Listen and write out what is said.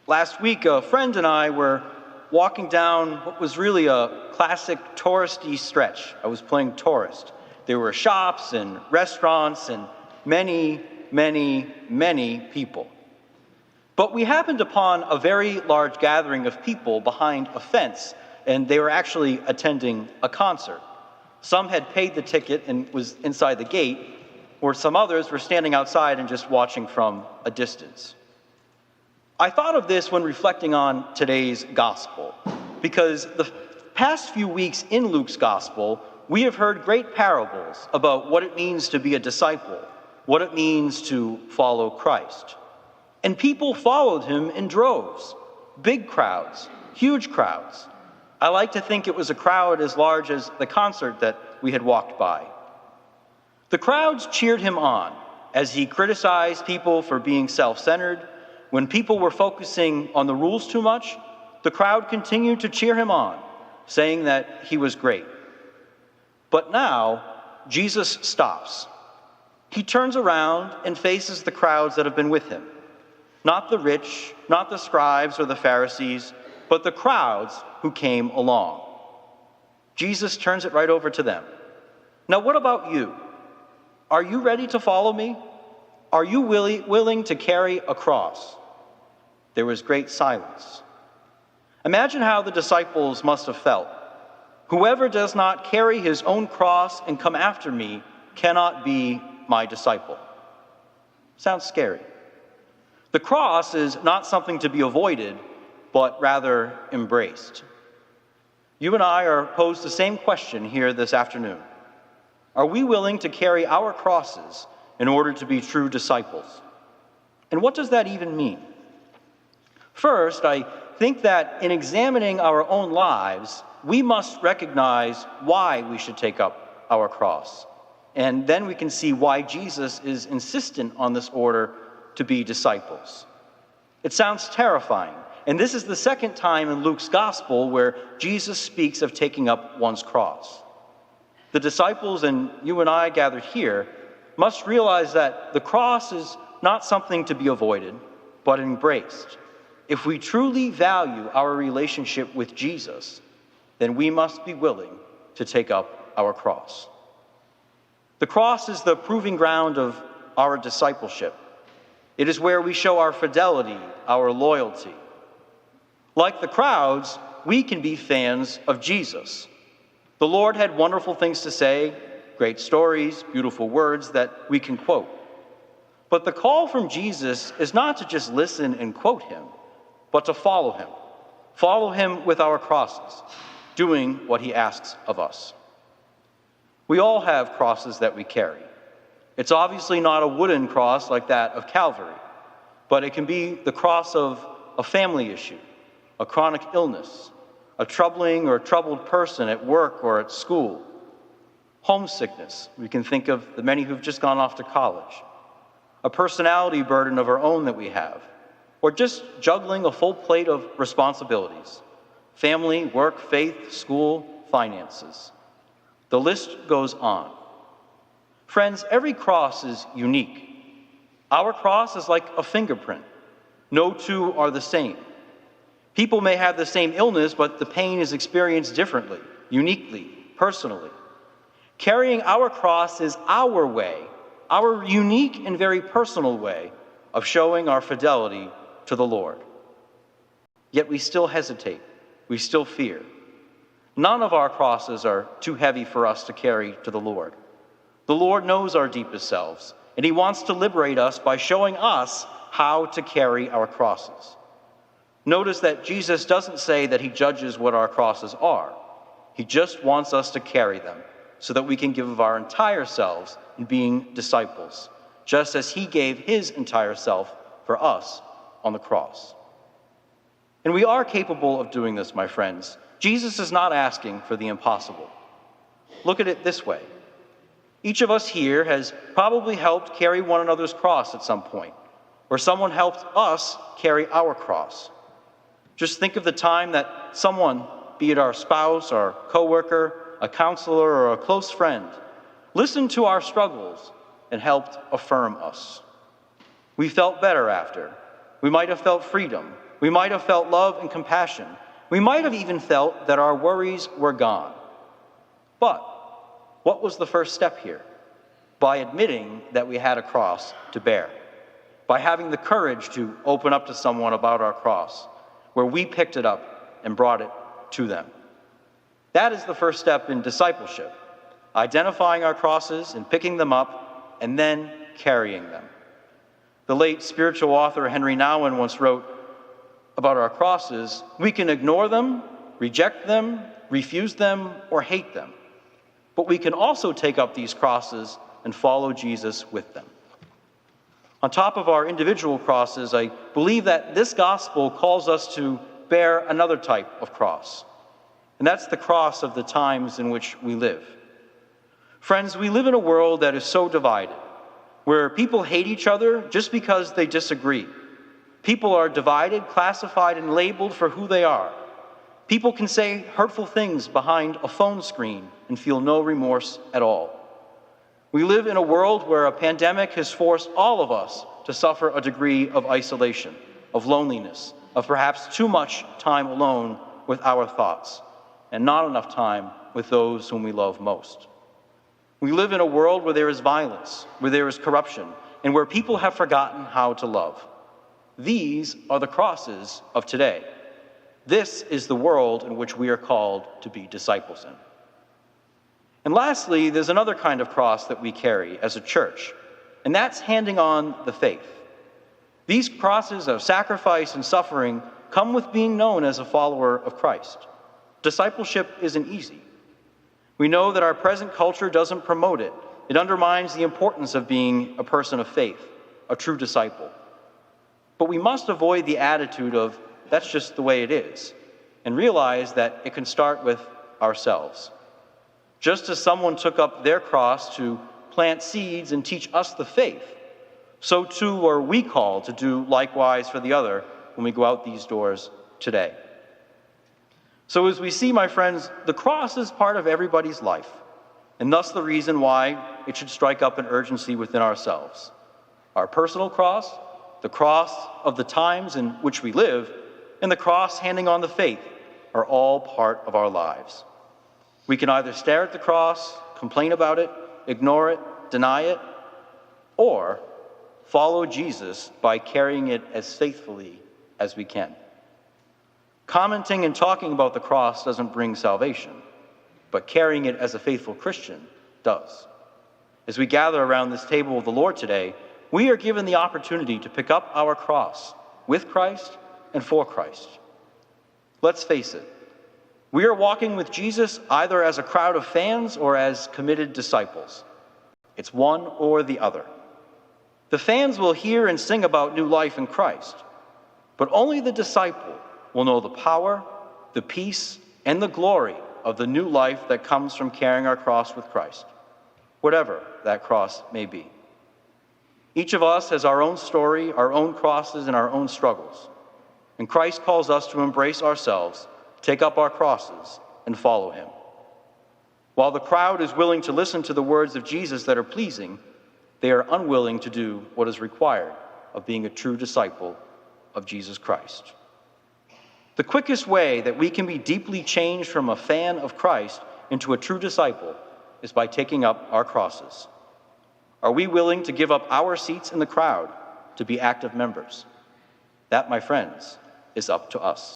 Last week, a friend and I were walking down what was really a classic touristy stretch. I was playing tourist. There were shops and restaurants and many, many, many people. But we happened upon a very large gathering of people behind a fence, and they were actually attending a concert. Some had paid the ticket and was inside the gate, or some others were standing outside and just watching from a distance. I thought of this when reflecting on today's gospel, because the past few weeks in Luke's gospel, we have heard great parables about what it means to be a disciple, what it means to follow Christ. And people followed him in droves, big crowds, huge crowds. I like to think it was a crowd as large as the concert that we had walked by. The crowds cheered him on as he criticized people for being self-centered. When people were focusing on the rules too much, the crowd continued to cheer him on, saying that he was great. But now, Jesus stops. He turns around and faces the crowds that have been with him. Not the rich, not the scribes or the Pharisees, but the crowds who came along. Jesus turns it right over to them. Now, what about you? Are you ready to follow me? Are you willing to carry a cross? There was great silence. Imagine how the disciples must have felt. Whoever does not carry his own cross and come after me cannot be my disciple. Sounds scary. The cross is not something to be avoided, but rather embraced. You and I are posed the same question here this afternoon. Are we willing to carry our crosses in order to be true disciples? And what does that even mean? First, I think that in examining our own lives, we must recognize why we should take up our cross. And then we can see why Jesus is insistent on this order to be disciples. It sounds terrifying, and this is the second time in Luke's gospel where Jesus speaks of taking up one's cross. The disciples and you and I gathered here must realize that the cross is not something to be avoided, but embraced. If we truly value our relationship with Jesus, then we must be willing to take up our cross. The cross is the proving ground of our discipleship. It is where we show our fidelity, our loyalty. Like the crowds, we can be fans of Jesus. The Lord had wonderful things to say, great stories, beautiful words that we can quote. But the call from Jesus is not to just listen and quote him, but to follow him. Follow him with our crosses, doing what he asks of us. We all have crosses that we carry. It's obviously not a wooden cross like that of Calvary, but it can be the cross of a family issue, a chronic illness, a troubling or troubled person at work or at school, homesickness. We can think of the many who've just gone off to college, a personality burden of our own that we have, or just juggling a full plate of responsibilities, family, work, faith, school, finances. The list goes on. Friends, every cross is unique. Our cross is like a fingerprint. No two are the same. People may have the same illness, but the pain is experienced differently, uniquely, personally. Carrying our cross is our way, our unique and very personal way of showing our fidelity to the Lord. Yet we still hesitate. We still fear. None of our crosses are too heavy for us to carry to the Lord. The Lord knows our deepest selves, and he wants to liberate us by showing us how to carry our crosses. Notice that Jesus doesn't say that he judges what our crosses are. He just wants us to carry them so that we can give of our entire selves in being disciples, just as he gave his entire self for us on the cross. And we are capable of doing this, my friends. Jesus is not asking for the impossible. Look at it this way. Each of us here has probably helped carry one another's cross at some point, or someone helped us carry our cross. Just think of the time that someone, be it our spouse, our coworker, a counselor, or a close friend, listened to our struggles and helped affirm us. We felt better after. We might have felt freedom, We might have felt love and compassion. We might have even felt that our worries were gone. But what was the first step here? By admitting that we had a cross to bear. By having the courage to open up to someone about our cross, where we picked it up and brought it to them. That is the first step in discipleship, identifying our crosses and picking them up and then carrying them. The late spiritual author Henry Nouwen once wrote about our crosses, we can ignore them, reject them, refuse them, or hate them. But we can also take up these crosses and follow Jesus with them. On top of our individual crosses, I believe that this gospel calls us to bear another type of cross, and that's the cross of the times in which we live. Friends, we live in a world that is so divided, where people hate each other just because they disagree. People are divided, classified, and labeled for who they are. People can say hurtful things behind a phone screen and feel no remorse at all. We live in a world where a pandemic has forced all of us to suffer a degree of isolation, of loneliness, of perhaps too much time alone with our thoughts, and not enough time with those whom we love most. We live in a world where there is violence, where there is corruption, and where people have forgotten how to love. These are the crosses of today. This is the world in which we are called to be disciples in. And lastly, there's another kind of cross that we carry as a church, and that's handing on the faith. These crosses of sacrifice and suffering come with being known as a follower of Christ. Discipleship isn't easy. We know that our present culture doesn't promote it. It undermines the importance of being a person of faith, a true disciple. But we must avoid the attitude of, that's just the way it is, and realize that it can start with ourselves. Just as someone took up their cross to plant seeds and teach us the faith, so too are we called to do likewise for the other when we go out these doors today. So as we see, my friends, the cross is part of everybody's life, and thus the reason why it should strike up an urgency within ourselves. Our personal cross, the cross of the times in which we live, and the cross handing on the faith are all part of our lives. We can either stare at the cross, complain about it, ignore it, deny it, or follow Jesus by carrying it as faithfully as we can. Commenting and talking about the cross doesn't bring salvation, but carrying it as a faithful Christian does. As we gather around this table of the Lord today, we are given the opportunity to pick up our cross with Christ and for Christ. Let's face it, we are walking with Jesus either as a crowd of fans or as committed disciples. It's one or the other. The fans will hear and sing about new life in Christ, but only the disciple will know the power, the peace, and the glory of the new life that comes from carrying our cross with Christ, whatever that cross may be. Each of us has our own story, our own crosses, and our own struggles. And Christ calls us to embrace ourselves, take up our crosses, and follow him. While the crowd is willing to listen to the words of Jesus that are pleasing, they are unwilling to do what is required of being a true disciple of Jesus Christ. The quickest way that we can be deeply changed from a fan of Christ into a true disciple is by taking up our crosses. Are we willing to give up our seats in the crowd to be active members? That, my friends, is up to us.